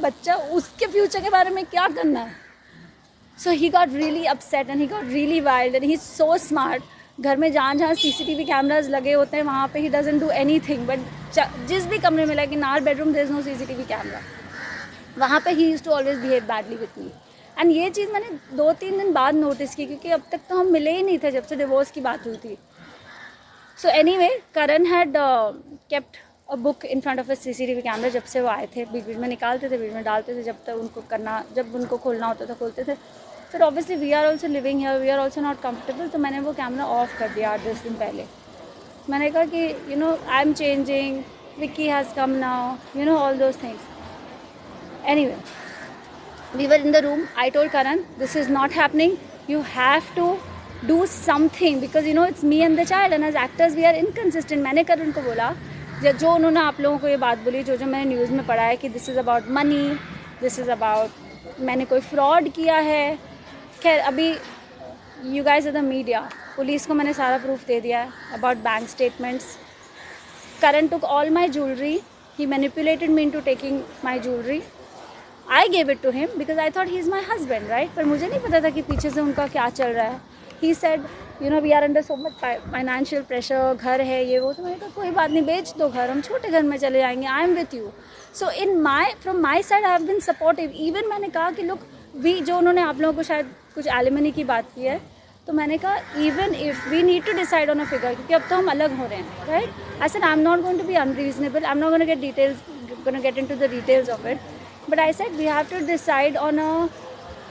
बच्चा, उसके फ्यूचर के बारे में क्या करना है. So he got really upset and he got really wild and he's so smart. घर में जहाँ CCTV cameras लगे होते हैं वहाँ पे he doesn't do anything. But जिस भी कमरे में, like in our bedroom there is no CCTV camera. वहाँ पे he used to always behave badly with me. And ये चीज़ मैंने 2-3 दिन बाद नोटिस की, क्योंकि अब तक तो हम मिले ही नहीं थे जब से डिवोर्स की बात हुई थी. So anyway, Karan had kept a book in front of a CCTV camera. जब से वो आए थे, बीच बीच में निकालते थे, बीच में डालते थे, जब तक उनको करना, जब उनको खोलना होता था खोलते थे. फिर obviously we are also living here, we are also not comfortable, तो मैंने वो कैमरा ऑफ कर दिया 8-10 दिन पहले. मैंने कहा कि you know I am changing, Vicky has come now, you know all those things. Anyway, we were in the room. I told Karan, this is not happening, you have to do something because you know it's me and the child and as actors we are inconsistent. मैंने Karan को बोला, जो उन्होंने आप लोगों को ये बात बोली, जो मैंने न्यूज़ में पढ़ा है कि this is about money, this is about मैंने कोई फ्रॉड किया है. खैर अभी you guys are the media, police को मैंने सारा प्रूफ दे दिया है about bank statements. Karan took all my jewelry, he manipulated me into taking my jewelry. I gave it to him because I thought he is my husband, right? पर मुझे नहीं पता था कि पीछे से उनका क्या चल रहा है. He said, you know, we are under so much financial pressure, घर है ये वो. तो मैंने कहा कोई बात नहीं, बेच दो घर, हम छोटे घर में चले जाएंगे. I am with you. So from my side I have been supportive. Even मैंने कहा कि look, जो उन्होंने आप लोगों को शायद कुछ एलिमनी की बात की है, तो मैंने कहा even if we need to decide on a figure, क्योंकि अब तो हम अलग हो रहे हैं, right? I said I'm not going to be unreasonable. I'm not going to get into the details of it. But I said we have to decide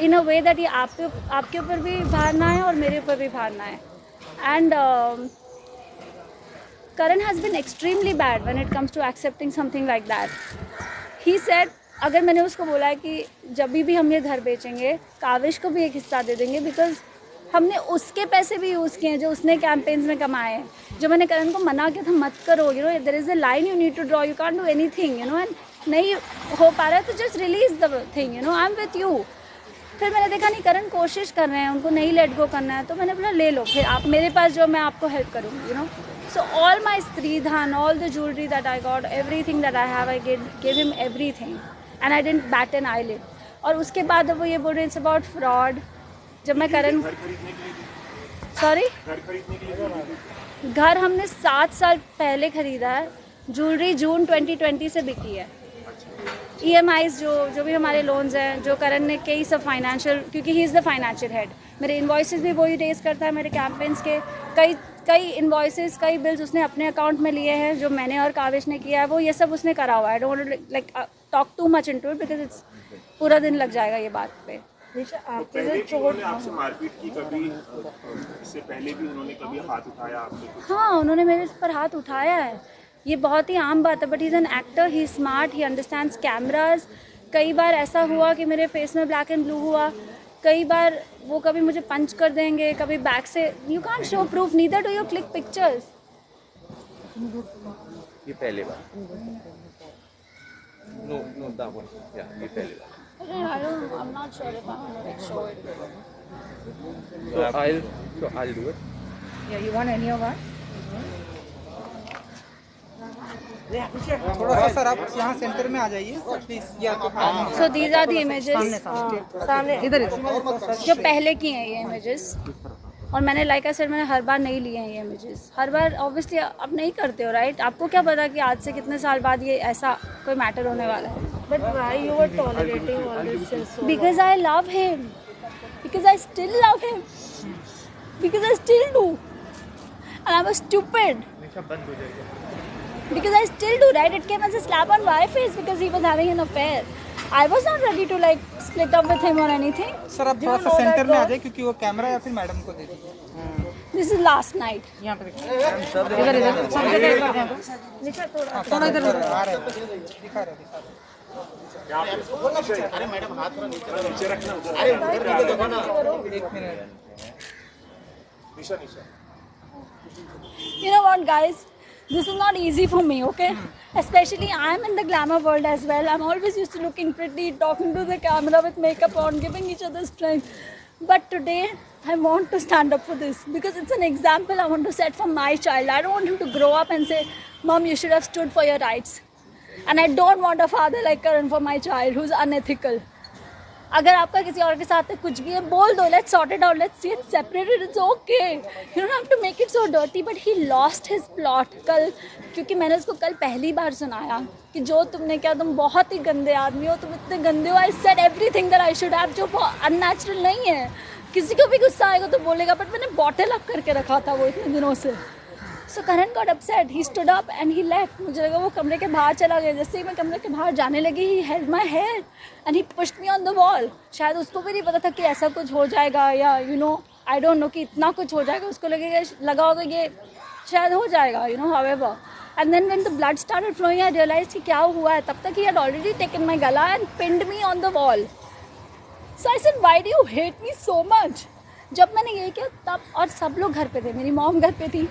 in a way that ये आपके ऊपर भी भार ना है और मेरे ऊपर भी भार ना है. And Karan has been extremely bad when it comes to accepting something like that. He said अगर मैंने उसको बोला है कि जब भी हम ये घर बेचेंगे काविश को भी एक हिस्सा दे देंगे बिकॉज हमने उसके पैसे भी यूज़ किए हैं जो उसने कैंपेन्स में कमाए हैं. जो मैंने करण को मना किया था मत करो, you know there is a line you need to draw, you can't do anything, you know. And नहीं हो पा रहा है तो just release the thing, you know, I am with you. फिर मैंने देखा नहीं करण कोशिश कर रहे हैं, उनको नहीं लेट गो करना है, तो मैंने बोला ले लो, फिर आप मेरे पास जो मैं आपको हेल्प करूँगी, you know. So all my stridhan, all the jewellery that I got, everything that I have, I give him everything and I didn't bat an eyelid. और उसके बाद वो ये बोल रहे हैं इट्स अबाउट फ्रॉड. जब मैं करण सॉरी घर हमने 7 साल पहले ख़रीदा है. ज्वेलरी जून 2020 से बिकी है. EMIs जो भी हमारे लोन्स हैं, जो करण ने कई सब फाइनेंशियल, क्योंकि he is the financial head, मेरे इन्वॉइसेस भी वही रेज करता है, मेरे कैंपेन्स के कई इन्वॉइसेस, कई बिल्स उसने अपने अकाउंट में लिए हैं जो मैंने और काविश ने किया है, वो ये सब उसने करा हुआ है. I don't like talk too much into it because it's पूरा दिन लग जाएगा ये बात पे. आपसे मारपीट की कभी, इससे पहले भी उन्होंने कभी हाथ उठाया आपसे? हाँ, उन्होंने मेरे पर हाथ उठाया है, ये बहुत ही आम बात है. But he is an actor, he smart, he understands cameras. कई बार ऐसा हुआ कि मेरे फेस में ब्लैक एंड ब्लू हुआ, कई बार वो कभी मुझे पंच कर देंगे, कभी बैक से. You can't show proof, neither do you click pictures. ये पहले बार नो दैट वन, या ये पहले बार. I'm not sure if I'm gonna like show it. So I'll do it. Yeah, you want any of that? थोड़ा सा sir आप यहाँ centre में आ जाइए please. So these are the images. सामने इधर जो पहले की हैं ये images. और मैंने लाइक आई सेड मैंने हर बार नहीं लिए हैं ये इमेजेस. हर बार ऑब्वियसली आप नहीं करते हो, राइट? आपको क्या पता कि आज से कितने साल बाद ये ऐसा कोई मैटर होने वाला है. But why you were tolerating all this since so long? Because I love him. Because I still love him. Because I still do. And I was stupid. Because I still do, right? It came as a slap on my face because he was having an affair. I was not ready to like split up with him or anything. Sir आप थोड़ा सा centre में आ जाए क्योंकि वो camera या फिर madam को दे दीजिए. This is last night. यहाँ पे इधर थोड़ा इधर आ रहा है, दिखा रहा है. अरे मैडम हाथ थोड़ा नीचे रखना. अरे एक minute. Nisha You know what, guys? This is not easy for me, okay? Especially I'm in the glamour world as well. I'm always used to looking pretty, talking to the camera with makeup on, giving each other strength. But today, I want to stand up for this because it's an example I want to set for my child. I don't want him to grow up and say, Mom, you should have stood for your rights. And I don't want a father like Karan for my child who's unethical. अगर आपका किसी और के साथ कुछ भी है बोल दो, let's sort it out, let's see it separated, it's okay. You don't have to make it so dirty. But he lost his plot कल, क्योंकि मैंने उसको कल पहली बार सुनाया कि जो तुमने किया तुम बहुत ही गंदे आदमी हो, तुम इतने गंदे हो. I said everything that I should have, जो unnatural नहीं है. किसी को भी गुस्सा आएगा तो बोलेगा, बट मैंने बॉटल अप करके रखा था वो इतने दिनों से. So Karan got upset. He stood up and he left. मुझे लगा वो कमरे के बाहर चला गया. जैसे ही मैं कमरे के बाहर जाने लगी, he held my hair and he pushed me on the wall. शायद उसको भी नहीं पता था कि ऐसा कुछ हो जाएगा, या I don't know कि इतना कुछ हो जाएगा. उसको लगा होगा ये शायद हो जाएगा, however. And then when the blood started flowing, I realized कि क्या हुआ है. तब तक he had already taken my gala and pinned me on the wall. So I said, why do you hate me so much? जब मैंने ये किया तब, और सब लोग घर पे थे. मेरी मॉम घर पे थी,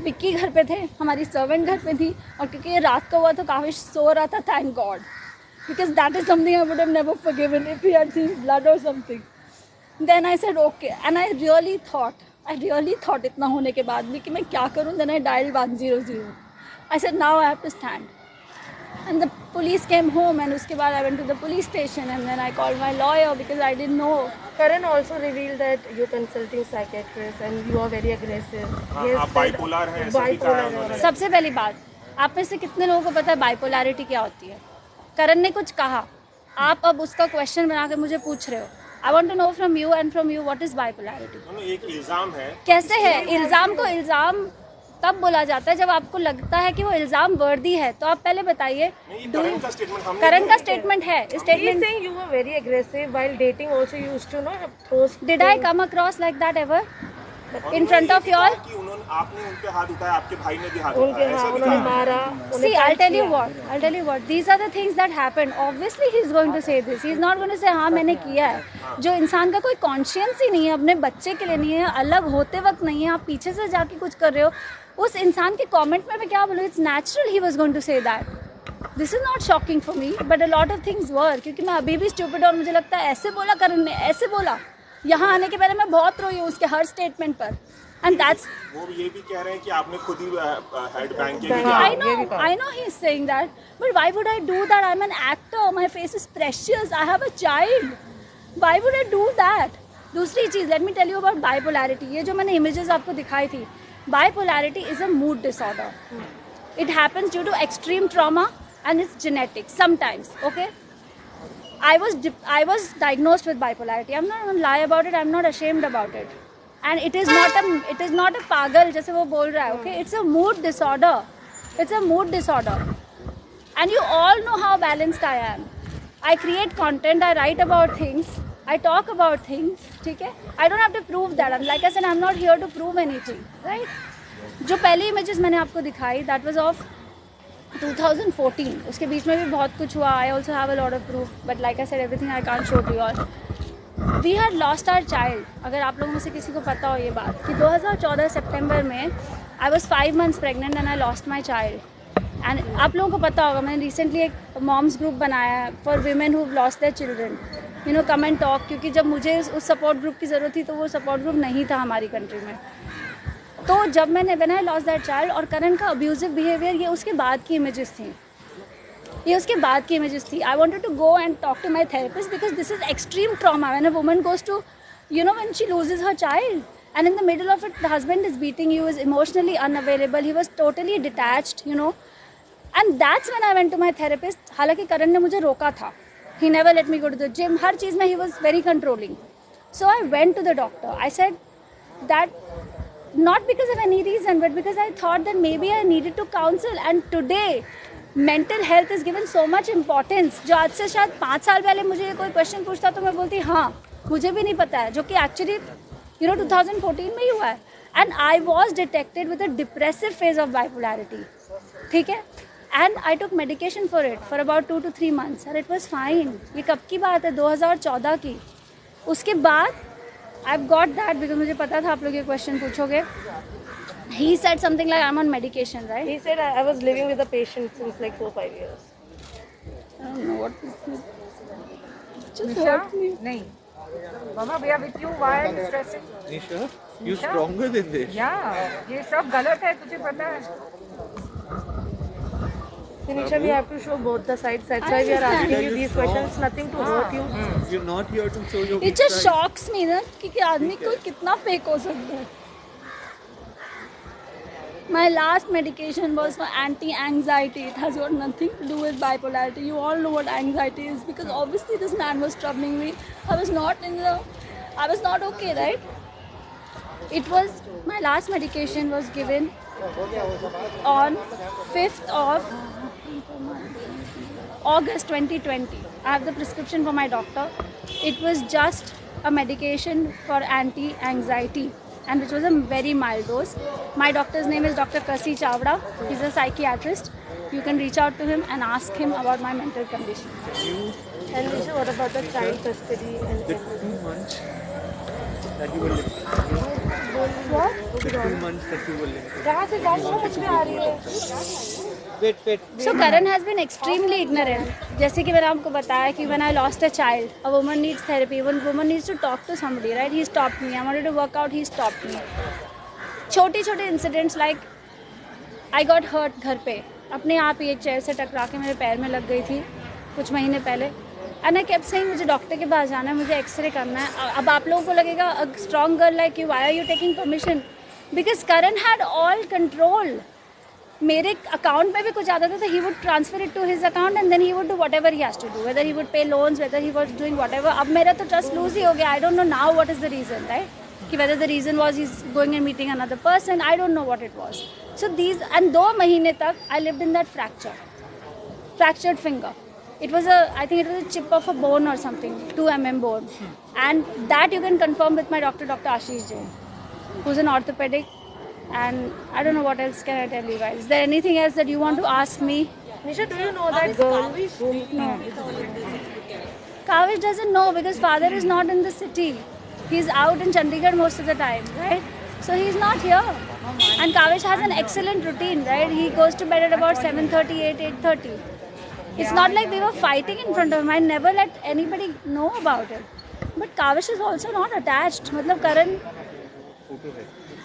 विक्की घर पे थे, हमारी सर्वेंट घर पे थी. और क्योंकि ये रात को हुआ तो काफ़ी सो रहा था, thank God, because that is something I would have never forgiven if he had seen blood और something. Then I said okay, and I really thought इतना होने के बाद भी कि मैं क्या करूँ. Then I dialled 100. I said now I have to stand. And the police came home, and उसके बाद I went to the police station, and then I called my lawyer because I didn't know. Karan also revealed that you're consulting psychiatrist and you are very aggressive. आप bipolar हैं, ऐसा भी कहा है उन्होंने. सबसे पहली बात, आप में से कितने लोगों को पता है बाइपोलैरिटी क्या होती है? करण ने कुछ कहा, आप अब उसका क्वेश्चन बना के मुझे पूछ रहे हो. I want to know from you and from you what is bipolarity. एक इल्जाम है. कैसे है इल्जाम को इल्जाम तब बोला जाता है जब आपको लगता है कि वो इल्जाम वर्दी है. तो आप पहले बताइए. करण का स्टेटमेंट है. Statement saying you were very aggressive while dating. Also you used to throw. Did I come across like that ever? In front of you all? आपने उन पे हाथ उठाया, आपके भाई ने भी हाथ उठाया, ऐसा भी कहा. See, I'll tell you what. These are the things that happen. Obviously, he's going to say this. He's not going to say हाँ मैंने किया है. जो इंसान का कोई कॉन्शियंस ही नहीं है, अपने बच्चे के लिए नहीं है, अलग होते वक्त नहीं है, आप पीछे से जाके कुछ कर रहे हो, उस इंसान के कमेंट में मैं क्या बोलूँ? It's natural he was going to say that. This is not shocking for me, but a lot of things were, क्योंकि मैं अभी भी स्टूपिड, और मुझे लगता है ऐसे बोला करण ने, ऐसे बोला. यहाँ आने के पहले मैं बहुत रोई हूँ उसके हर स्टेटमेंट पर. एंड दैट्स, वो ये भी कह रहे हैं कि आपने खुद ही हेड बैंक किया. I know he is saying that, but why would I do that? I'm an actor, my face is precious, I have a child. Why would I do that? दूसरी चीज़, let me tell you about bipolarity. ये जो मैंने images आपको दिखाई थी, bipolarity is a mood disorder. It happens due to extreme trauma and it's genetic sometimes. Okay, I was diagnosed with bipolarity. I'm not going to lie about it. I'm not ashamed about it. And it is not a पागल जैसे वो बोल रहा है. Okay, it's a mood disorder. It's a mood disorder. And you all know how balanced I am. I create content. I write about things. I talk about things. ठीक है? I don't have to prove that. And like I said, I'm not here to prove anything. Right? जो पहली images मैंने आपको दिखाई, that was of 2014. उसके बीच में भी बहुत कुछ हुआ. I also have a lot of proof. But like I said, everything I can't show to you all. We had lost our child. अगर आप लोगों में से किसी को पता हो ये बात कि 2014 सितंबर में I was 5 months pregnant and I lost my child. And आप लोगों को पता होगा, मैंने recently एक moms group बनाया है for women who've lost their children. Come and talk. क्योंकि जब मुझे उस support group की ज़रूरत थी तो वो support group नहीं था हमारी country में. तो जब मैंने when I lost that child, और करण का abusive behavior, ये उसके बाद की images थी. I wanted to go and talk to my therapist because this is extreme trauma. When a woman goes to, when she loses her child, and in the middle of it, the husband is beating you, is emotionally unavailable, he was totally detached, And that's when I went to my therapist. हालांकि करण ने मुझे रोका था. He never let me go to the gym. हर चीज़ में he was very controlling. So I went to the doctor. I said that not because of any reason, but because I thought that maybe I needed to counsel. And today, mental health is given so much importance. जो आज से शायद 5 साल पहले मुझे कोई question पूछता तो मैं बोलती हाँ मुझे भी नहीं पता है, जो कि एक्चुअली 2014 में ही हुआ है. And I was detected with a depressive phase of bipolarity. ठीक है, and I took medication for it for about 2 to 3 months and it was fine. ये कब की बात है? 2014 की. उसके बाद आई गॉट दैट बिकॉज मुझे पता था आप लोग ये क्वेश्चन पूछोगे. He said something like I'm on medication, right? He said I was living with a patient since like 4-5 years. I don't know what this is. Just Nisha? hurt me. नहीं. Mama, we are with you. Why are you stressing? Nisha, you stronger than this. Yeah, ये सब गलत है, तुझे पता है. Nisha, we have to show both the sides. That's why we are asking you these questions. Nothing to hurt you. You're not here to show your It weak just side. shocks me ना कि आदमी को कितना fake हो सकता है. My last medication was for anti-anxiety. It has got nothing to do with bipolarity. You all know what anxiety is because obviously this man was troubling me. I was not okay, right? It was, my last medication was given on 5th of August 2020. I have the prescription from my doctor. It was just a medication for anti-anxiety, and which was a very mild dose. My doctor's name is Dr. Kasi Chavda. He's a psychiatrist. You can reach out to him and ask him about my mental condition. And Nisha, what about the child custody and The 2 months that you were living. what? The 2 months that you were living. कहाँ से कौन सा मुझ में आ रही है? Wait. So Karan has been extremely ignorant. जैसे कि मैंने आपको बताया कि when I lost a child, a woman needs therapy. When woman needs to talk to somebody, right? He stopped me. I wanted to work out. He stopped me. छोटे incidents like I got hurt घर पे. अपने आप ही एक chair से टकरा के मेरे पैर में लग गई थी कुछ महीने पहले. And I kept saying मुझे डॉक्टर के पास जाना है, मुझे एक्सरे करना है. अब आप लोगों को लगेगा a strong girl like you, why are you taking permission? Because Karan had all control. मेरे अकाउंट में भी कुछ आता था तो he would transfer it to his account and then he would do whatever he has to do, whether he would pay loans, whether he was doing whatever. अब मेरा तो trust lose ही हो गया. I don't know now what is the reason, right? कि whether the reason was he's going and meeting another person, I don't know what it was. So these, and 2 महीने तक I lived in that fractured finger. It was I think it was a chip of a bone or something, 2 mm bone, and that you can confirm with my doctor, Dr. Ashish Jain, who's an orthopedic. And I don't know what else can I tell you guys. Is there anything else that you want to ask me? Nisha, do you know that girl? No. Kavish doesn't know because father is not in the city. He's out in Chandigarh most of the time, right? So he's not here. And Kavish has an excellent routine, right? He goes to bed at about 7:30, 8:30. It's not like we were fighting in front of him. I never let anybody know about it. But Kavish is also not attached. मतलब Karan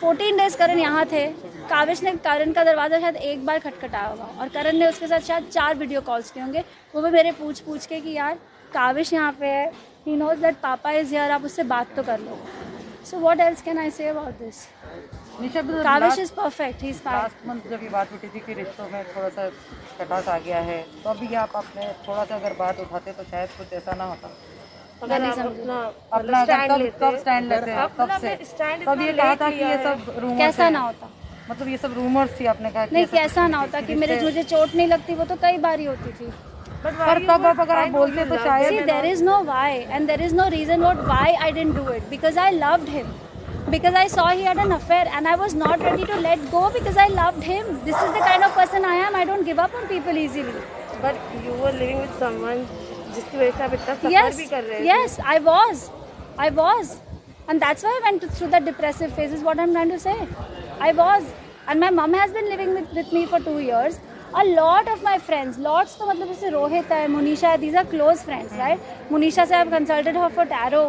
14 days करण यहाँ थे. काविश ने करण का दरवाज़ा शायद एक बार खटखटाया होगा और करण ने उसके साथ शायद 4 वीडियो कॉल्स किए होंगे. वो भी मेरे पूछ के कि यार काविश यहाँ पे है, he knows that papa is here, आप उससे बात तो कर लो. So what else can I say about this? Nisha, Kavish is perfect, he is fine. Last month जब ये बात उठी थी कि रिश्तों में थोड़ा सा कटास आ गया है, तो अभी आप अपने थोड़ा सा अगर बात उठाते तो शायद कुछ ऐसा ना होता. अगर आप अपना कब स्टैंड लेते हैं, कब से तब ये कहा था कि ये सब रूमर्स कैसा ना होता, मतलब ये सब रूमर्स थी, आपने कहा कि नहीं कैसा ना होता कि मुझे चोट नहीं लगती, वो तो कई बार ही होती थी. पर तब आप अगर आप बोलते तो शायद. See, there is no why and there is no reason why I didn't do it, because I loved him, because I saw he had an affair and I was not ready to let go because I loved him. This is the kind of person I am. I don't give up on people easily. But you were living with someone जिसकी वजह से आप इतना सफर भी कर रहे थे. Yes, I was, and that's why I went through that depressive phase. Is what I'm trying to say. I was, and my mom has been living with me for 2 years. A lot of my friends, lots तो मतलब जैसे रोहित है, मुनीशा है, these are close friends, right? Munisha से I've consulted her for tarot.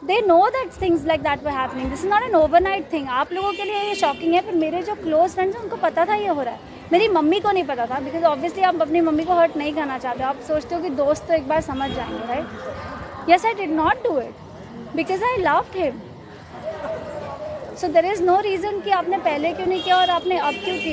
They know that things like that were happening. This is not an overnight thing. आप लोगों के लिए ये शॉकिंग है, पर मेरे जो क्लोज फ्रेंड्स हैं उनको पता था ये हो रहा है. मेरी मम्मी को नहीं पता था, बिकॉज ऑब्वियसली आप अपनी मम्मी को हर्ट नहीं करना चाहते हो. आप सोचते हो कि दोस्त तो एक बार समझ जाएंगे, right? Yes, I did not do it because I loved him. So there is no reason कि आपने पहले क्यों नहीं किया और आपने अब क्यों किया.